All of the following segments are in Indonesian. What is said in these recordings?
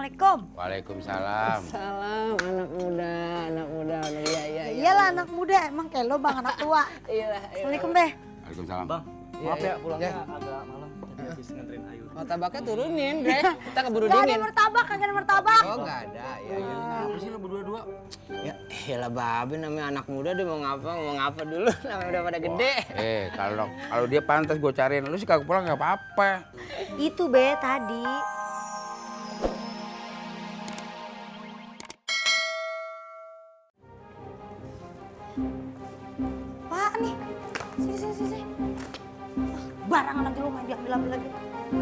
Assalamualaikum. Waalaikumsalam. Salam anak muda. Iya. Iyalah anak muda, emang kayak lo bang anak tua. Iyalah. Assalamualaikum Be. Waalaikumsalam. Bang, maaf ya pulangnya agak malam. Tadi habis nganterin Ayu. Martabaknya turunin, Bre. Kita keburu Gak ada dingin. martabak, kagak ada martabak. Oh, enggak ada. Iya. Apa sih lo berdua-dua? Ya, iyalah babe namanya anak muda dia mau ngapa dulu. Namanya udah pada gede. Kalau dia pantas gue cariin, lu sih kagak pulang nggak apa-apa. Itu Be tadi. Apaan nih? Sini. Barangan nanti lu main diambil lagi.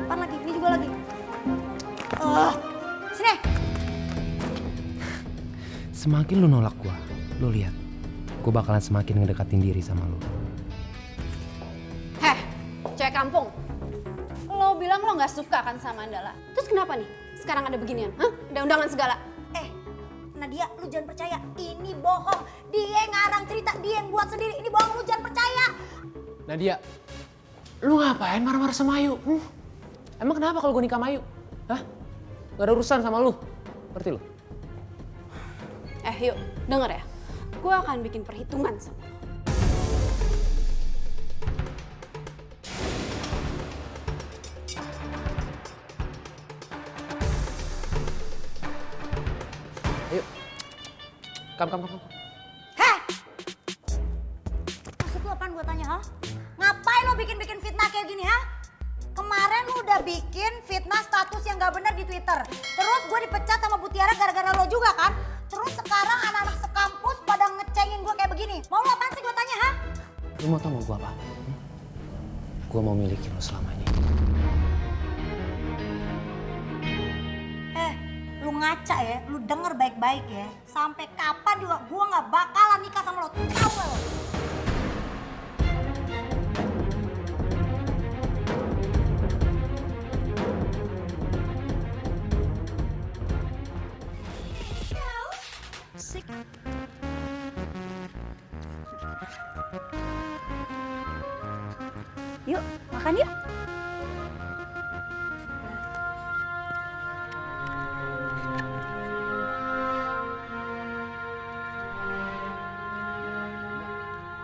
Apaan lagi? Ini juga lagi. Sini. Semakin lu nolak gua, lu lihat, gua bakalan semakin ngedekatin diri sama lu. Heh, cewek kampung. Lo bilang lo nggak suka kan sama Andala. Terus kenapa nih? Sekarang ada beginian, hah? Ada undangan segala. Nadia, lu jangan percaya. Ini bohong. Dia yang ngarang cerita, dia yang buat sendiri. Ini bohong, lu jangan percaya. Nadia, lu ngapain marah-marah sama Ayu? Emang kenapa kalau gua nikah sama Ayu? Hah? Gak ada urusan sama lu? Ngerti lu? Yuk, denger ya. Gue akan bikin perhitungan sama lo. Ayo. Kam. Heh! Maksud lu apaan gua tanya, ha? Ngapain lu bikin-bikin fitnah kayak gini, ha? Kemarin lu udah bikin fitnah status yang gak benar di Twitter. Terus gue dipecat sama Bu Tiara gara-gara lo juga kan? Terus sekarang anak-anak sekampus pada ngecengin gue kayak begini. Mau lu apaan sih gue tanya, ha? Lu mau tau mau gua apa? Gua mau miliki lu selamanya. Lu ngaca ya, lu denger baik-baik ya. Sampai kapan juga gue gak bakalan nikah sama lo. Tau gak lo? Yuk, makan yuk.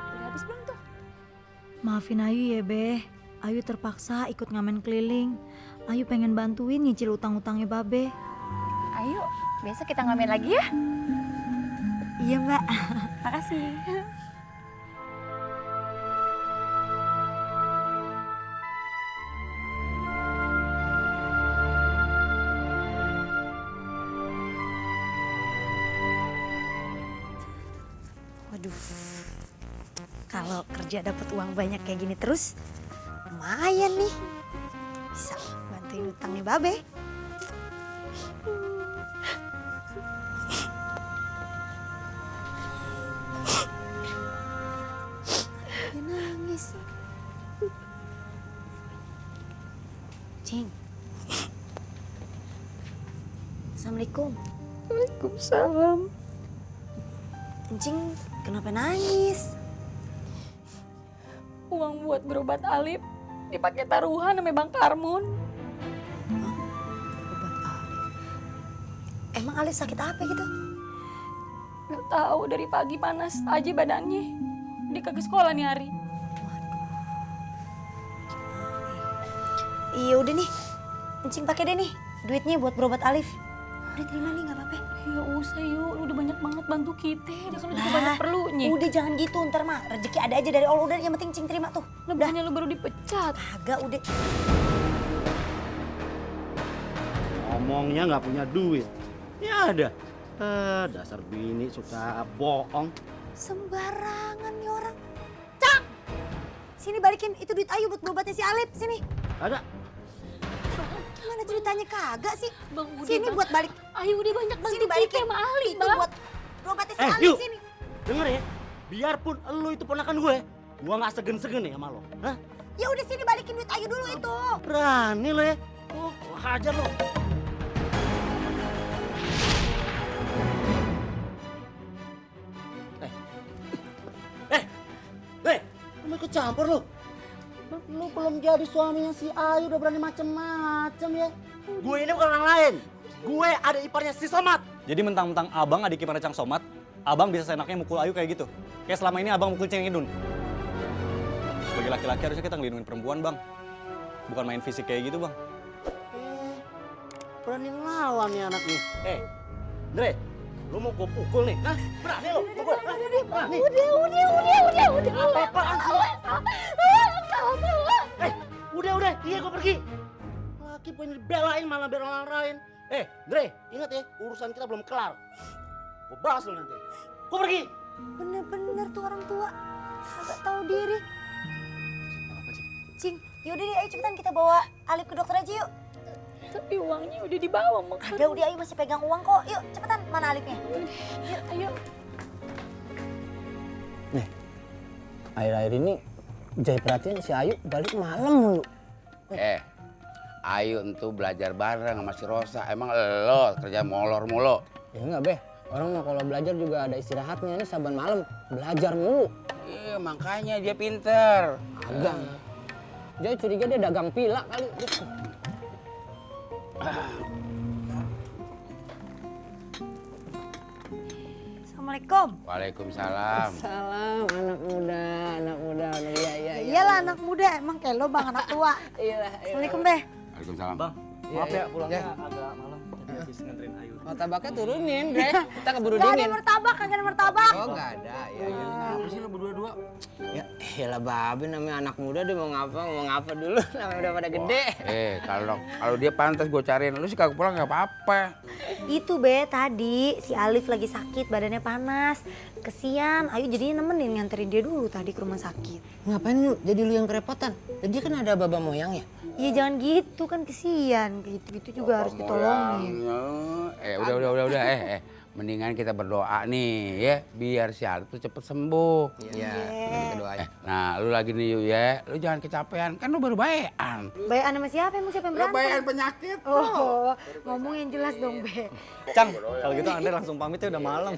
Udah habis belum tuh? Maafin Ayu ya Be, Ayu terpaksa ikut ngamen keliling. Ayu pengen bantuin nyicil utang-utangnya Babe. Ayo, besok kita ngamen lagi ya. Iya Mbak. Makasih. Waduh, kalau kerja dapat uang banyak kayak gini terus, lumayan nih. Bisa bantuin utangnya Babe. Dia nangis. Cing. Assalamualaikum. Waalaikumsalam. Encing kenapa nangis? Uang buat berobat Alif dipakai taruhan sama Bang Karmun. Obat Alif. Emang Alif sakit apa gitu? Gak tahu dari pagi panas aja badannya. Dia kagak sekolah nih hari. Iya udah nih, Encing pakai deh nih duitnya buat berobat Alif. Udah terima nih nggak apa-apa. Ya usah yuk, lu udah banyak banget bantu kita. Dia kan juga Lah, banyak perlunya. Udah jangan gitu, ntar mah rezeki ada aja dari Allah. Udah yang penting Encing terima tuh. Lebihnya lu baru dipecat. Kagak udah. Ngomongnya nggak punya duit. Ya ada. Dasar bini suka bohong. Sembarangan nih orang. Cang! Sini balikin itu duit Ayu buat berobatnya si Alif. Sini. Ada. Mana ceritanya kagak sih? Bang, udah, Sini Bang. buat balik. Ayo udah banyak bantu Sini kita balikin. sama Ali, Itu Bang. buat berobatnya si Eh, Alif. yuk. Sini. Denger ya. Biarpun lu itu ponakan gue nggak segen-segen ya sama lo. Hah? Ya udah sini balikin duit Ayu dulu itu. Berani lo ya. Oh, hajar lo. Lu ikut campur lu. Lu belum jadi suaminya si Ayu udah berani macem-macem ya. Gue ini bukan orang lain. gue ada iparnya si Somad. Jadi mentang-mentang abang adik iparnya Cang Somad, abang bisa seenaknya mukul Ayu kayak gitu. Kayak selama ini abang mukul Ceng Idun. Sebagai laki-laki harusnya kita ngelindungin perempuan, Bang. Bukan main fisik kayak gitu, Bang. Berani ngelawan nih anak nih. Dre, lu mau gue pukul nih? Hah? Berani lu? Pukul? Berani? Udah. Apaan sih? Udah, iya gue pergi. Laki pengen dibelain malah bela orang lain. Dre, ingat ya, urusan kita belum kelar. Gue balas lu nanti. Gue pergi. Bener-bener tuh orang tua. Agak tahu diri. Cing, yaudah deh ayo cepetan kita bawa Alif ke dokter aja yuk. Tapi uangnya udah dibawa, Mak. Ada udah ayo masih pegang uang kok. Yuk cepetan, mana Alifnya? Yuk, ayo. Nih, akhir-akhir ini jadi perhatian si Ayu balik malam mulu. Ayu entu belajar bareng sama si Rosa. Emang lo kerja molor mulu? Ya enggak, Beh. Orang mah kalau belajar juga ada istirahatnya. Ini saban malam belajar mulu. Iya, makanya dia pinter. Agak. Dia curiga dia dagang pila kali. Assalamualaikum. Waalaikumsalam. Salam anak muda. Iya. Iyalah anak muda, emang kayak lo bang anak tua. Iyalah. Assalamualaikum Beh. Waalaikumsalam. Bang, maaf ya pulangnya agak malam. Tadi habis nganterin Ayu. Martabaknya turunin, Bre. Kita keburu Gak ada dingin. martabak, kagak ada martabak. Oh, enggak ada. Ya. Apa sih lo berdua-dua? Ya, iyalah babe namanya anak muda dia mau ngapa dulu. Namanya udah pada gede. Kalau dia pantas gue cariin, lu sih kagak pulang nggak apa-apa. Itu Be, tadi si Alif lagi sakit, badannya panas. Kesian, Ayu jadinya nemenin nganterin dia dulu tadi ke rumah sakit. Ngapain lu? Jadi lu yang kerepotan. Jadi kan ada baba moyangnya. Iya jangan gitu kan kesian, gitu juga harus ditolongin. Udah. Mendingan kita berdoa nih ya, biar si Alif tuh cepet sembuh. Iya, kita doain. Nah, lu lagi nih Yu ya, lu jangan kecapean, kan lu baru baean. Bayan sama siapa yang Lu baean penyakit. Oh, ngomong yang jelas dong Be. Cang, kalau gitu Andre langsung pamit ya udah malam.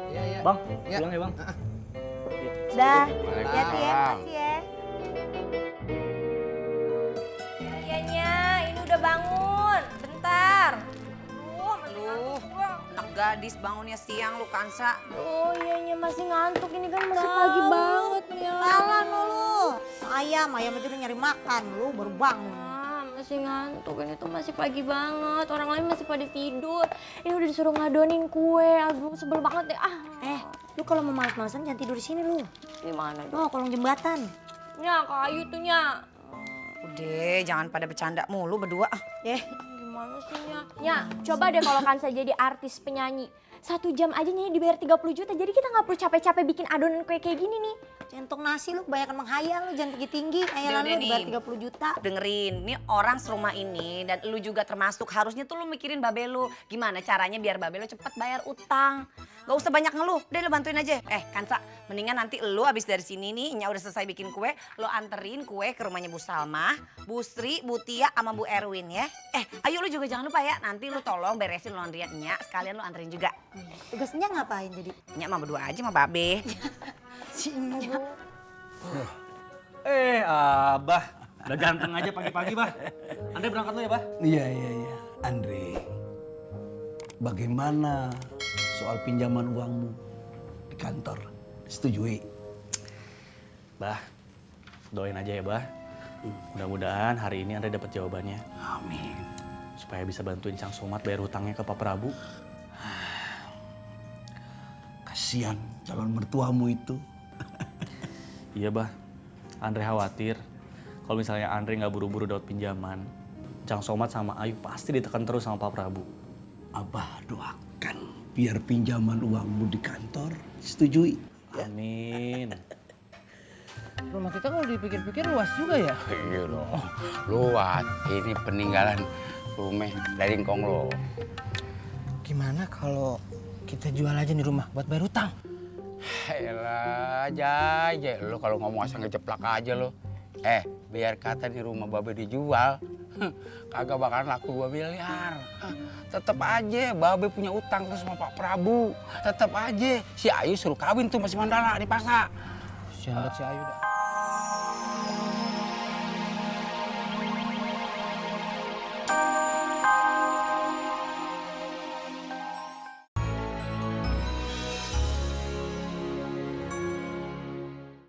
Iya. Bang, Ya. pulang ya, Bang. Dah, hati-hati ya, makasih ya. Kayaknya ini udah bangun, bentar. Anak gadis bangunnya siang lu Kansa. Oh iya masih ngantuk, ini kan masih pagi banget nih. Salah lu. Ayam aja udah nyari makan, lu baru bangun. Masih ngantuk, ini tuh masih pagi banget. Orang lain masih pada tidur. Ini udah disuruh ngadonin kue. Aduh, sebel banget deh. Lu kalau mau malas-malasan jangan tidur di sini lu. Di mana? Oh, kolong jembatan. Nya, kayu tuh Nya. Udah, jangan pada bercanda mulu berdua. Gimana sih Nya? Nya, coba deh kalau Kansa jadi artis penyanyi. 1 jam aja nyanyi dibayar 30 juta. Jadi kita nggak perlu capek-capek bikin adonan kue kayak gini nih. Centong nasi lu kebanyakan menghayal, lu jangan tinggi-tinggi. Hayalan lu dibayar 30 juta. Dengerin, ini orang serumah ini dan lu juga termasuk. Harusnya tuh lu mikirin babe lu. Gimana caranya biar babe lu cepet bayar utang. Gak usah banyak ngeluh, udah lu bantuin aja. Kansa, mendingan nanti lu abis dari sini nih, Nya udah selesai bikin kue. Lu anterin kue ke rumahnya Bu Salma, Bu Sri, Bu Tia, sama Bu Erwin ya. Ayo lu juga jangan lupa ya, nanti lu tolong beresin laundryan Nya. Sekalian lu anterin juga. Tugasnya ngapain jadi? Nya mah berdua aja sama babe. Abah. Udah ganteng aja pagi-pagi, Bah. Andre berangkat dulu ya, Bah. Iya. Andre, bagaimana soal pinjaman uangmu di kantor? Setujui? Bah, doain aja ya, Bah. Mudah-mudahan hari ini Andre dapat jawabannya. Amin. Supaya bisa bantuin Cang Somad bayar hutangnya ke Pak Prabu. Kasihan calon mertuamu itu. Iya, Bah. Andre khawatir kalau misalnya Andre nggak buru-buru dapat pinjaman, Cang Somad sama Ayu pasti ditekan terus sama Pak Prabu. Abah doakan biar pinjaman uangmu di kantor setujui. Amin. Rumah kita kalau dipikir-pikir luas juga ya. Iya dong, luas. Ini peninggalan rumah dari Ngkong lo. Gimana kalau kita jual aja nih rumah buat bayar utang? Elah, Jay, lo kalau ngomong asal ngejeplak aja lo. Biar kata nih rumah babe dijual, kagak bakalan laku 2 miliar. Tetep aja babe punya utang tuh sama Pak Prabu. Tetep aja si Ayu suruh kawin tuh masih Mandala di pasar. Kasian banget si Ayu dah.